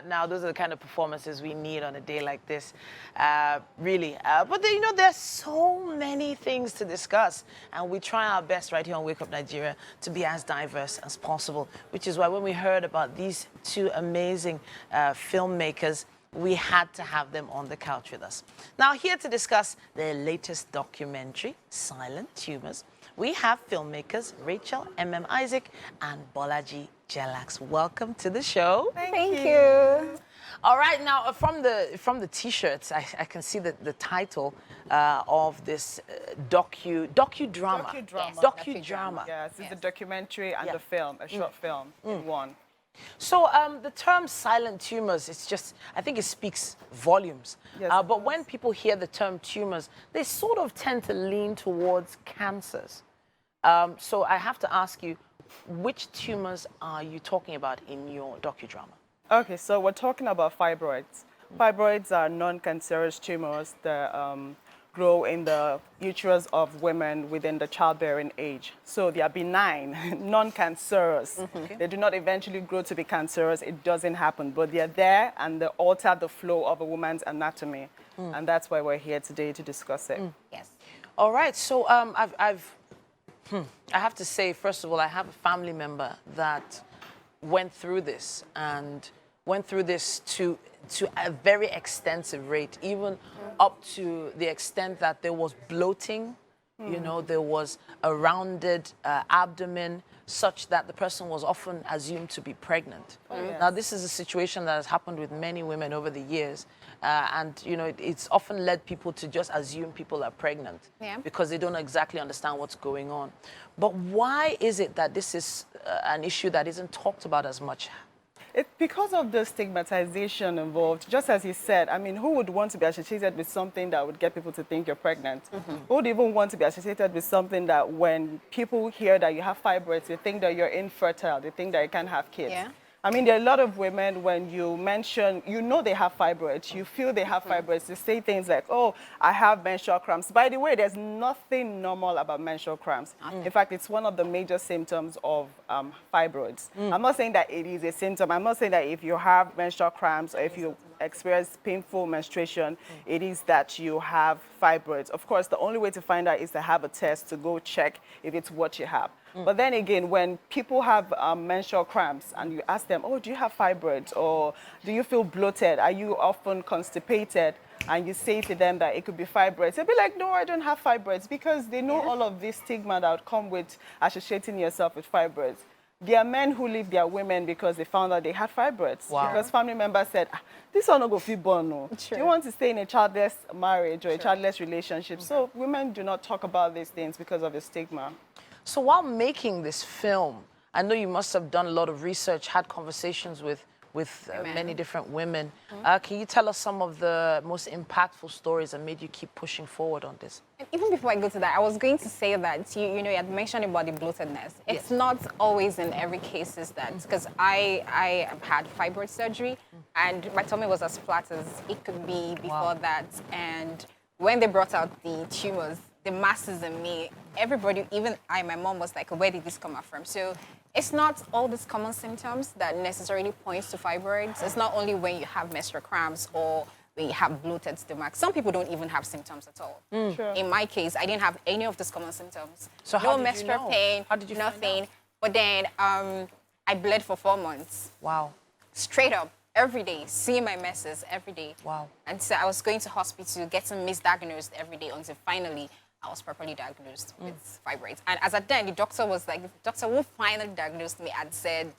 Now, those are the kind of performances we need on a day like this, really. But, you know, there's so many things to discuss, and we try our best right here on Wake Up Nigeria to be as diverse as possible, which is why when we heard about these two amazing filmmakers, we had to have them on the couch with us. Now, here to discuss their latest documentary, Silent Tumours, we have filmmakers Rachel Emem Isaac and Bolaji Gelax. Welcome to the show. Thank you. All right, now from the T-shirts, I can see the title of this docudrama. Docudrama. Yes, it's a documentary and a film, a short film in one. So the term silent tumors, it's just, I think it speaks volumes. Yes, but when people hear the term tumors, they sort of tend to lean towards cancers. So I have to ask you, which tumors are you talking about in your docudrama? Okay, so we're talking about fibroids. Fibroids are non-cancerous tumors that grow in the uterus of women within the childbearing age. So they are benign, non-cancerous. They do not eventually grow to be cancerous. It doesn't happen, but they're there and they alter the flow of a woman's anatomy. And that's why we're here today to discuss it. Yes. All right, so I have to say, first of all, I have a family member that went through this and went through this to a very extensive rate, even up to the extent that there was bloating, you know, there was a rounded abdomen, such that the person was often assumed to be pregnant. Now, this is a situation that has happened with many women over the years, and, you know, it's often led people to just assume people are pregnant because they don't exactly understand what's going on. But why is it that this is an issue that isn't talked about as much? It's because of the stigmatization involved. Just as you said, I mean, who would want to be associated with something that would get people to think you're pregnant? Who would even want to be associated with something that when people hear that you have fibroids, they think that you're infertile, they think that you can't have kids? I mean, there are a lot of women, when you mention, you know they have fibroids, you feel they have fibroids, they say things like, oh, I have menstrual cramps. By the way, there's nothing normal about menstrual cramps. In fact, it's one of the major symptoms of fibroids. I'm not saying that it is a symptom. I'm not saying that if you have menstrual cramps or if you experience painful menstruation, it is that you have fibroids. Of course, the only way to find out is to have a test to go check if it's what you have. But then again, when people have menstrual cramps and you ask them, oh, do you have fibroids? Or do you feel bloated? Are you often constipated? And you say to them that it could be fibroids. They'll be like, no, I don't have fibroids, because they know all of this stigma that would come with associating yourself with fibroids. There are men who leave their women because they found out they had fibroids. Because family members said, this one no go fit born, no. Do you want to stay in a childless marriage or a childless relationship? So women do not talk about these things because of the stigma. So while making this film, I know you must have done a lot of research, had conversations with many different women. Can you tell us some of the most impactful stories that made you keep pushing forward on this? And even before I go to that, I was going to say that, you know, you had mentioned about the bloatedness. It's not always in every case is that, because I had fibroid surgery and my tummy was as flat as it could be before that. And when they brought out the tumors, the masses in me, everybody, even my mom was like, where did this come out from? So it's not all these common symptoms that necessarily points to fibroids. It's not only when you have menstrual cramps or when you have bloated stomach. Some people don't even have symptoms at all. In my case, I didn't have any of these common symptoms. So no menstrual pain, how did you nothing. But then I bled for 4 months. Wow. Straight up. Every day, seeing my messes every day. Wow. And so I was going to hospital, getting misdiagnosed every day until finally I was properly diagnosed with fibroids. And as at then, the doctor was like, the doctor who finally diagnosed me and said,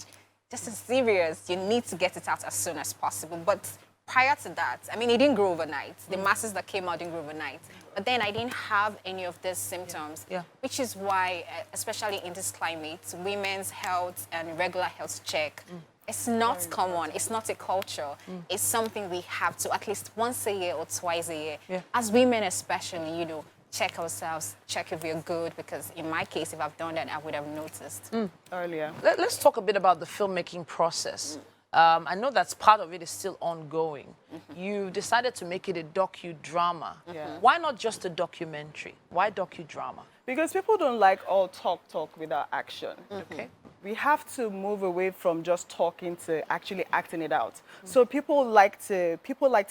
this is serious, you need to get it out as soon as possible. But prior to that, I mean, it didn't grow overnight. The masses that came out didn't grow overnight. But then I didn't have any of these symptoms, which is why, especially in this climate, women's health and regular health check, it's not common. It's not a culture. It's something we have to at least once a year or twice a year. As women especially, you know, check ourselves, check if we're good, because in my case, if I've done that, I would have noticed earlier. Let's talk a bit about the filmmaking process. I know that's part of it is still ongoing. You decided to make it a docudrama. Why not just a documentary? Why docudrama? Because people don't like all talk without action. we have to move away from just talking to actually acting it out. So people like to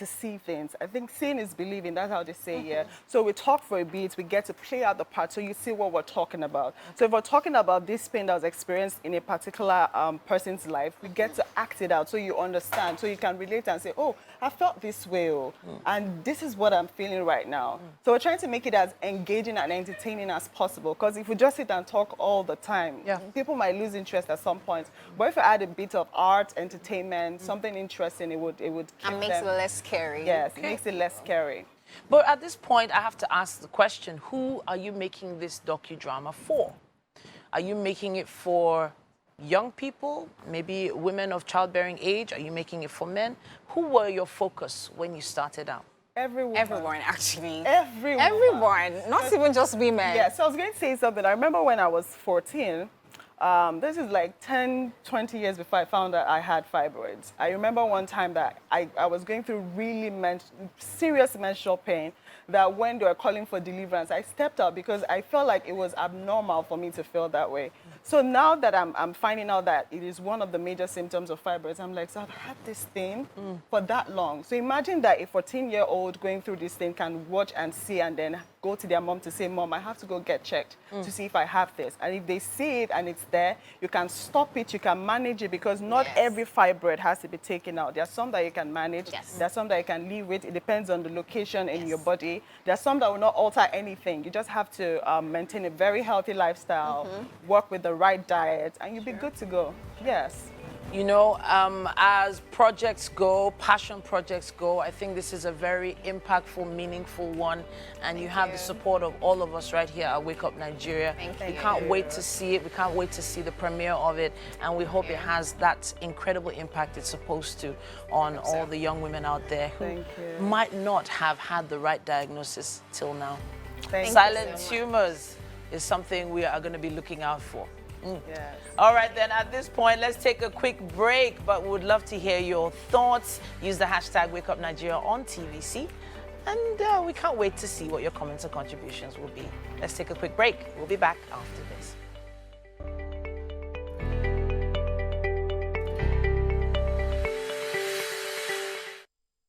see things. I think seeing is believing. That's how they say, yeah. So we talk for a bit, we get to play out the part, so you see what we're talking about. So if we're talking about this pain that was experienced in a particular person's life, we get to act it out, so you understand, so you can relate and say, oh, I felt this way, and this is what I'm feeling right now. So we're trying to make it as engaging and entertaining as possible, because if we just sit and talk all the time, people might lose interest at some point. But if we add a bit of art, entertainment, something interesting, it would keep and makes it less scary. Yes, it makes it less scary. But at this point, I have to ask the question, who are you making this docudrama for? Are you making it for young people, maybe women of childbearing age? Are you making it for men? Who were your focus when you started out? Everyone, actually. Everyone, not even just women. Yeah, so I was going to say something. I remember when I was 14, this is like 10, 20 years before I found out I had fibroids. I remember one time that I was going through really serious menstrual pain, that when they were calling for deliverance, I stepped out because I felt like it was abnormal for me to feel that way. So now that I'm finding out that it is one of the major symptoms of fibroids, I'm like, so I've had this thing for that long. So imagine that a 14-year-old going through this thing can watch and see and then go to their mom to say, Mom, I have to go get checked to see if I have this. And if they see it and it's there, you can stop it, you can manage it, because not every fibroid has to be taken out. There are some that you can manage. There are some that you can live with. It depends on the location in your body. There are some that will not alter anything. You just have to maintain a very healthy lifestyle, work with the right diet, and you'll be good to go. Yes. You know, as projects go, passion projects go, I think this is a very impactful, meaningful one. And you have the support of all of us right here at Wake Up Nigeria. We can't wait to see it. We can't wait to see the premiere of it. And we hope it has that incredible impact it's supposed to on all the young women out there who might not have had the right diagnosis till now. Silent tumors is something we are going to be looking out for. Yes. All right, then, at this point, let's take a quick break, but we would love to hear your thoughts. Use the hashtag #WakeUpNigeria on TVC, and we can't wait to see what your comments and contributions will be. Let's take a quick break. We'll be back after this.